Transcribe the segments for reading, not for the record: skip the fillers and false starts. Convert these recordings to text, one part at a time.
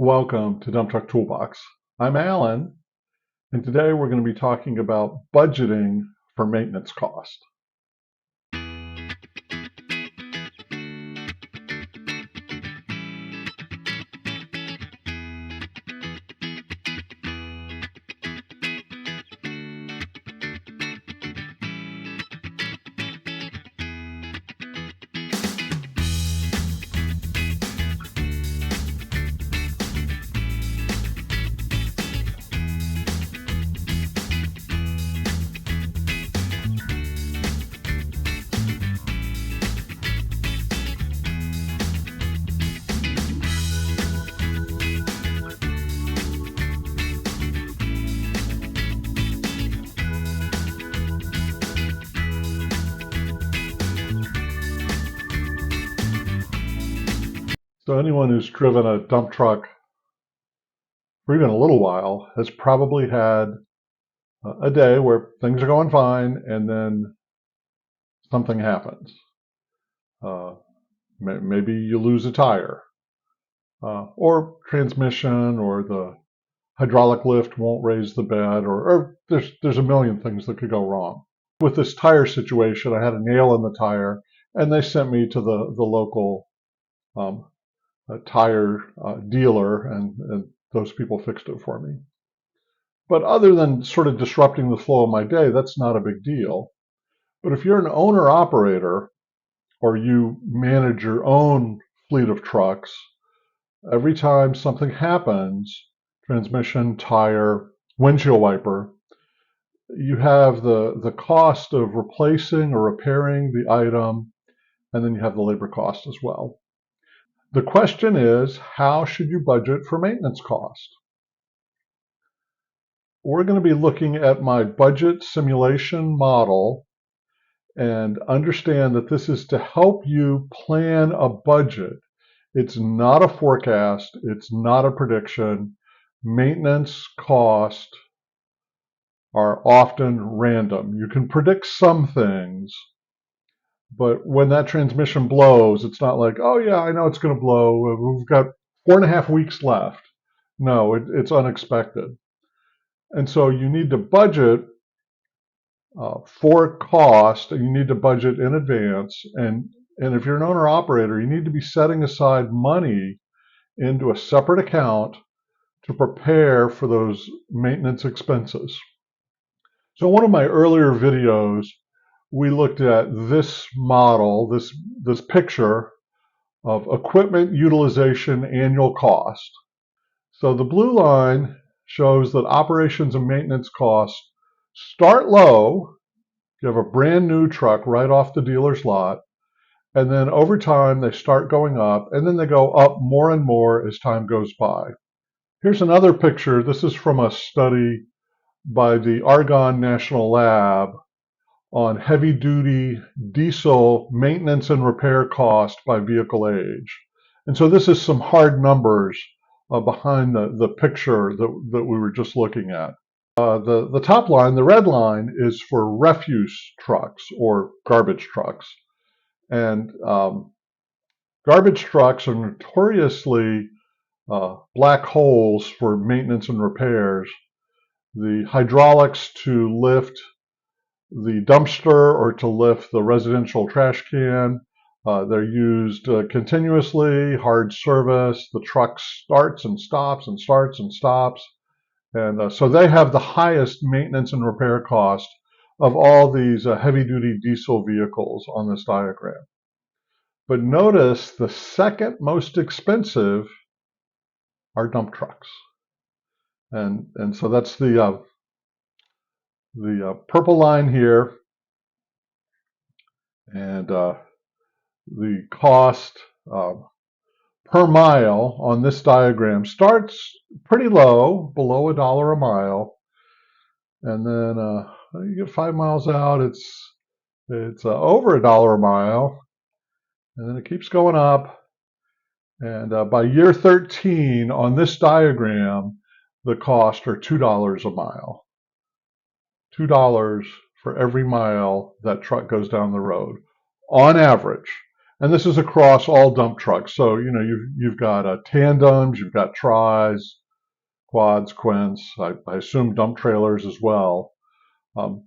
Welcome to Dump Truck Toolbox. I'm Alan, and today we're going to be talking about budgeting for maintenance cost. So anyone who's driven a dump truck for even a little while has probably had a day where things are going fine and then something happens. Maybe you lose a tire, or transmission, or the hydraulic lift won't raise the bed, or there's a million things that could go wrong. With this tire situation, I had a nail in the tire, and they sent me to the local tire dealer, and those people fixed it for me. But other than sort of disrupting the flow of my day, that's not a big deal. But if you're an owner-operator, or you manage your own fleet of trucks, every time something happens, transmission, tire, windshield wiper, you have the cost of replacing or repairing the item, and then you have the labor cost as well. The question is, how should you budget for maintenance cost? We're going to be looking at my budget simulation model and understand that this is to help you plan a budget. It's not a forecast. It's not a prediction. Maintenance costs are often random. You can predict some things, but when that transmission blows, it's not like, oh yeah, I know it's going to blow. We've got 4.5 weeks left. No, it's unexpected. And so you need to budget for cost, and you need to budget in advance. And if you're an owner-operator, you need to be setting aside money into a separate account to prepare for those maintenance expenses. So one of my earlier videos, we looked at this model, this picture of equipment utilization annual cost. So the blue line shows that operations and maintenance costs start low. You have a brand new truck right off the dealer's lot, and then over time they start going up, and then they go up more and more as time goes by. Here's another picture. This is from a study by the Argonne National Lab on heavy-duty diesel maintenance and repair cost by vehicle age. And so this is some hard numbers behind the picture that we were just looking at. The top line, the red line, is for refuse trucks or garbage trucks. And garbage trucks are notoriously black holes for maintenance and repairs. The hydraulics to lift the dumpster or to lift the residential trash can, they're used continuously, hard service. The truck starts and stops and starts and stops. And so they have the highest maintenance and repair cost of all these heavy-duty diesel vehicles on this diagram. But notice the second most expensive are dump trucks. And so that's the purple line here. And the cost per mile on this diagram starts pretty low, below $1 a mile, and then you get 5 miles out, it's over $1 a mile, and then it keeps going up, and by year 13 on this diagram, the costs are $2 a mile. $2 for every mile that truck goes down the road, on average. And this is across all dump trucks. So, you've got tandems, you've got tris, quads, quints. I assume dump trailers as well. Um,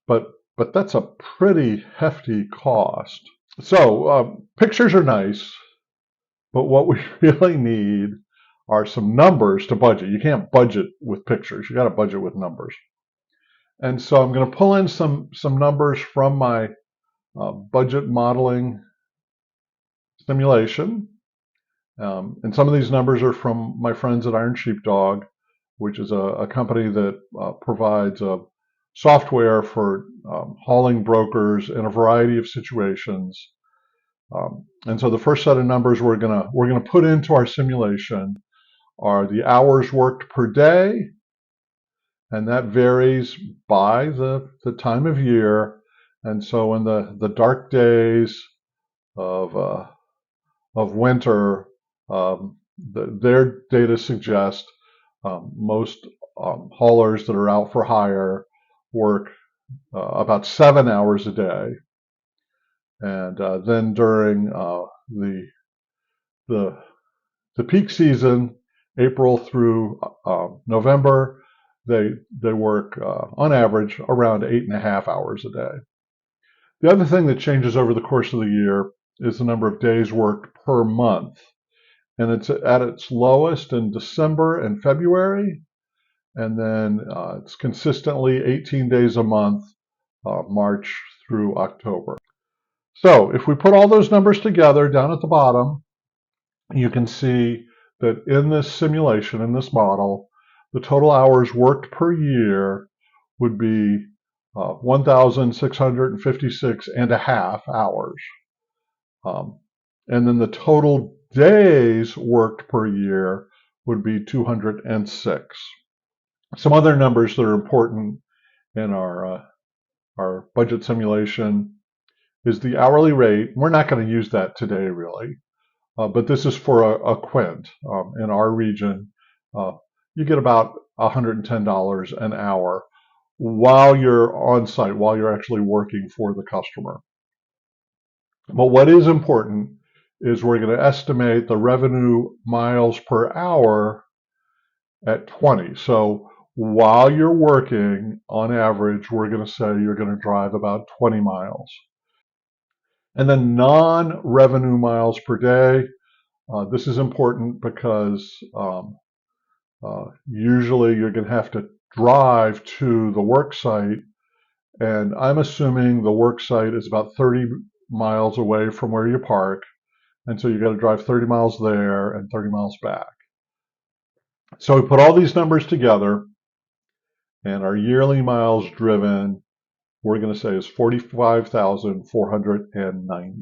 but that's a pretty hefty cost. So pictures are nice, but what we really need are some numbers to budget. You can't budget with pictures. You got to budget with numbers. And so I'm going to pull in some numbers from my budget modeling simulation. And some of these numbers are from my friends at Iron Sheepdog, which is a company that provides software for hauling brokers in a variety of situations. And so the first set of numbers we're gonna put into our simulation are the hours worked per day, and that varies by the time of year. And so in the dark days of winter, their data suggest most haulers that are out for hire work about 7 hours a day, and then during the peak season, April through November, they work on average around 8.5 hours a day. The other thing that changes over the course of the year is the number of days worked per month. And it's at its lowest in December and February. And then it's consistently 18 days a month, March through October. So if we put all those numbers together down at the bottom, you can see that in this simulation, in this model, the total hours worked per year would be 1,656.5 hours. And then the total days worked per year would be 206. Some other numbers that are important in our budget simulation is the hourly rate. We're not going to use that today, really, but this is for a quint. In our region, you get about $110 an hour while you're on site, while you're actually working for the customer. But what is important is we're going to estimate the revenue miles per hour at 20. So while you're working, on average, we're going to say you're going to drive about 20 miles. And then non-revenue miles per day. This is important because usually you're going to have to drive to the work site, and I'm assuming the work site is about 30 miles away from where you park, and so you got to drive 30 miles there and 30 miles back. So we put all these numbers together, and our yearly miles driven, we're going to say, is 45,490.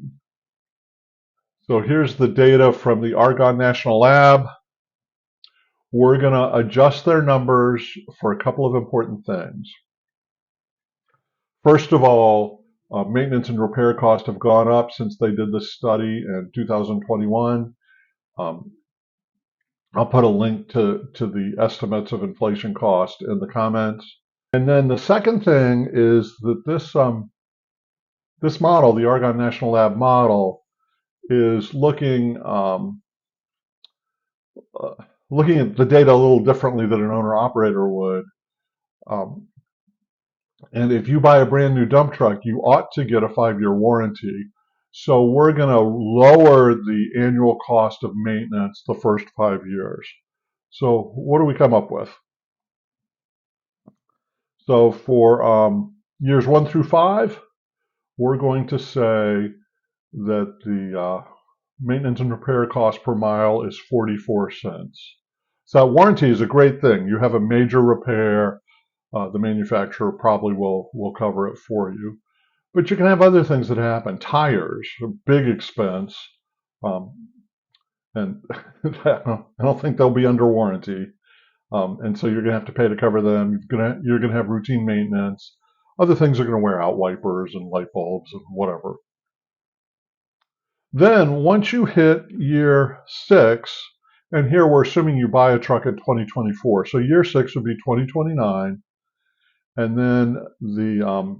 So here's the data from the Argonne National Lab. We're going to adjust their numbers for a couple of important things. First of all, maintenance and repair costs have gone up since they did this study in 2021. I'll put a link to the estimates of inflation cost in the comments. And then the second thing is that this model, the Argonne National Lab model, is looking at the data a little differently than an owner-operator would. And if you buy a brand new dump truck, you ought to get a 5-year warranty. So we're going to lower the annual cost of maintenance the first 5 years. So what do we come up with? So for years 1 through 5, we're going to say that the maintenance and repair cost per mile is 44 cents. So warranty is a great thing. You have a major repair, the manufacturer probably will cover it for you. But you can have other things that happen. Tires, a big expense, and I don't think they'll be under warranty. And so you're going to have to pay to cover them. You're going to have routine maintenance. Other things are going to wear out, wipers and light bulbs and whatever. Then once you hit year 6, and here we're assuming you buy a truck in 2024, so year 6 would be 2029, and then the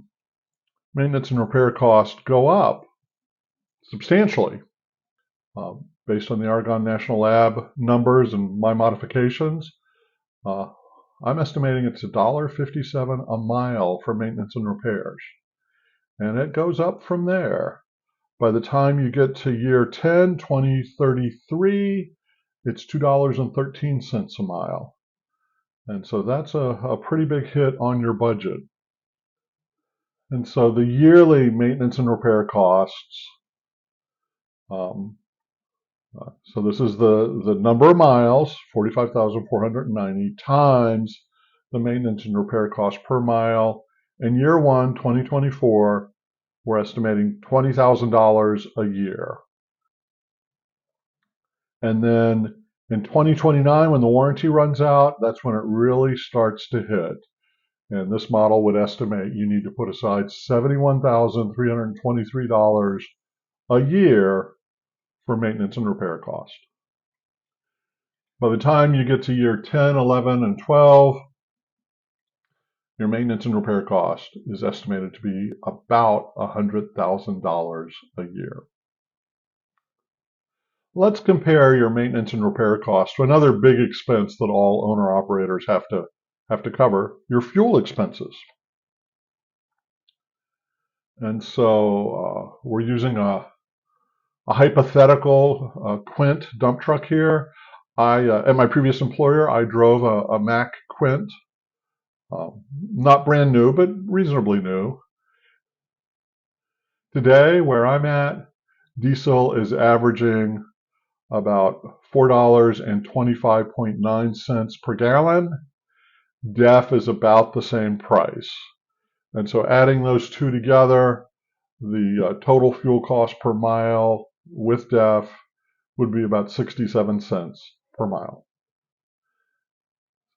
maintenance and repair costs go up. substantially. Based on the Argonne National Lab numbers and my modifications, I'm estimating it's $1.57 a mile for maintenance and repairs. And it goes up from there. By the time you get to year 10, 2033, it's $2.13 a mile. And so that's a pretty big hit on your budget. And so the yearly maintenance and repair costs, so this is the number of miles, 45,490, times the maintenance and repair cost per mile. In year 1, 2024, we're estimating $20,000 a year. And then in 2029, when the warranty runs out, that's when it really starts to hit. And this model would estimate you need to put aside $71,323 a year for maintenance and repair cost. By the time you get to year 10, 11, and 12, your maintenance and repair cost is estimated to be about $100,000 a year. Let's compare your maintenance and repair cost to another big expense that all owner-operators have to cover, your fuel expenses. And so we're using a hypothetical Quint dump truck here. At my previous employer, I drove a Mack Quint, not brand new, but reasonably new. Today, where I'm at, diesel is averaging about $4.25.9 per gallon. DEF is about the same price. And so adding those two together, the total fuel cost per mile with DEF would be about 67 cents per mile.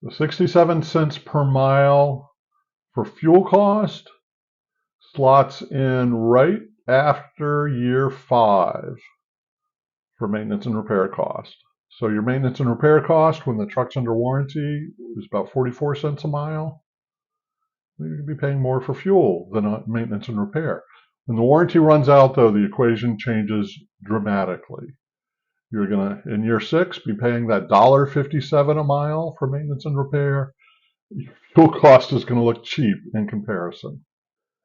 The 67 cents per mile for fuel cost slots in right after year 5 for maintenance and repair cost. So your maintenance and repair cost when the truck's under warranty is about 44 cents a mile. You're going to be paying more for fuel than maintenance and repair. When the warranty runs out, though, the equation changes dramatically. You're going to, in year 6, be paying that $1.57 a mile for maintenance and repair. Your fuel cost is going to look cheap in comparison.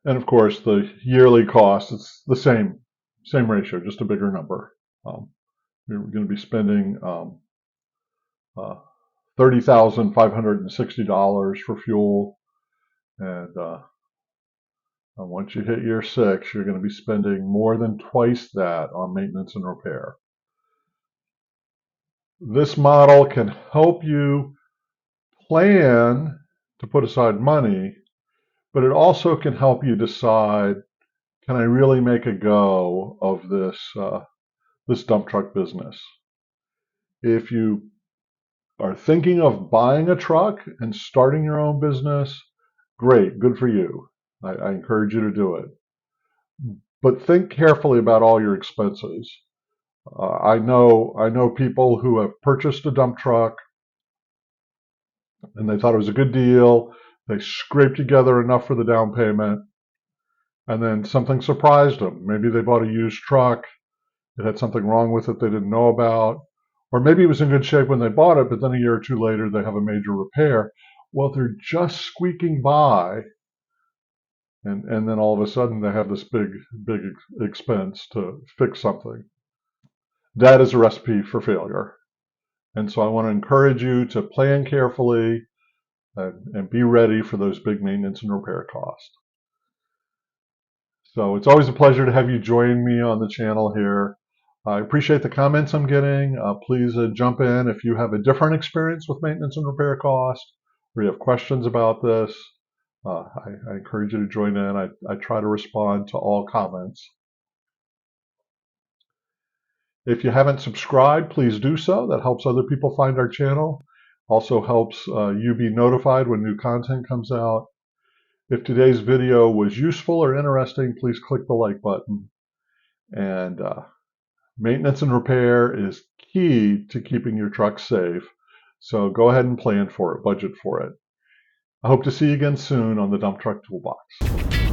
And of course, the yearly cost, it's the same ratio, just a bigger number. You're going to be spending $30,560 for fuel. And once you hit year 6, you're going to be spending more than twice that on maintenance and repair. This model can help you plan to put aside money, but it also can help you decide, can I really make a go of this dump truck business? If you are thinking of buying a truck and starting your own business, great, good for you. I encourage you to do it. But think carefully about all your expenses. I know people who have purchased a dump truck and they thought it was a good deal. They scraped together enough for the down payment, and then something surprised them. Maybe they bought a used truck. It had something wrong with it they didn't know about. Or maybe it was in good shape when they bought it, but then a year or two later they have a major repair. Well, they're just squeaking by, and then all of a sudden they have this big expense to fix something. That is a recipe for failure. And so I want to encourage you to plan carefully and be ready for those big maintenance and repair costs. So it's always a pleasure to have you join me on the channel here. I appreciate the comments I'm getting. Please jump in if you have a different experience with maintenance and repair cost, or you have questions about this. I encourage you to join in. I try to respond to all comments. If you haven't subscribed, please do so. That helps other people find our channel. Also helps you be notified when new content comes out. If today's video was useful or interesting, please click the like button. And maintenance and repair is key to keeping your truck safe. So go ahead and plan for it, budget for it. I hope to see you again soon on the Dump Truck Toolbox.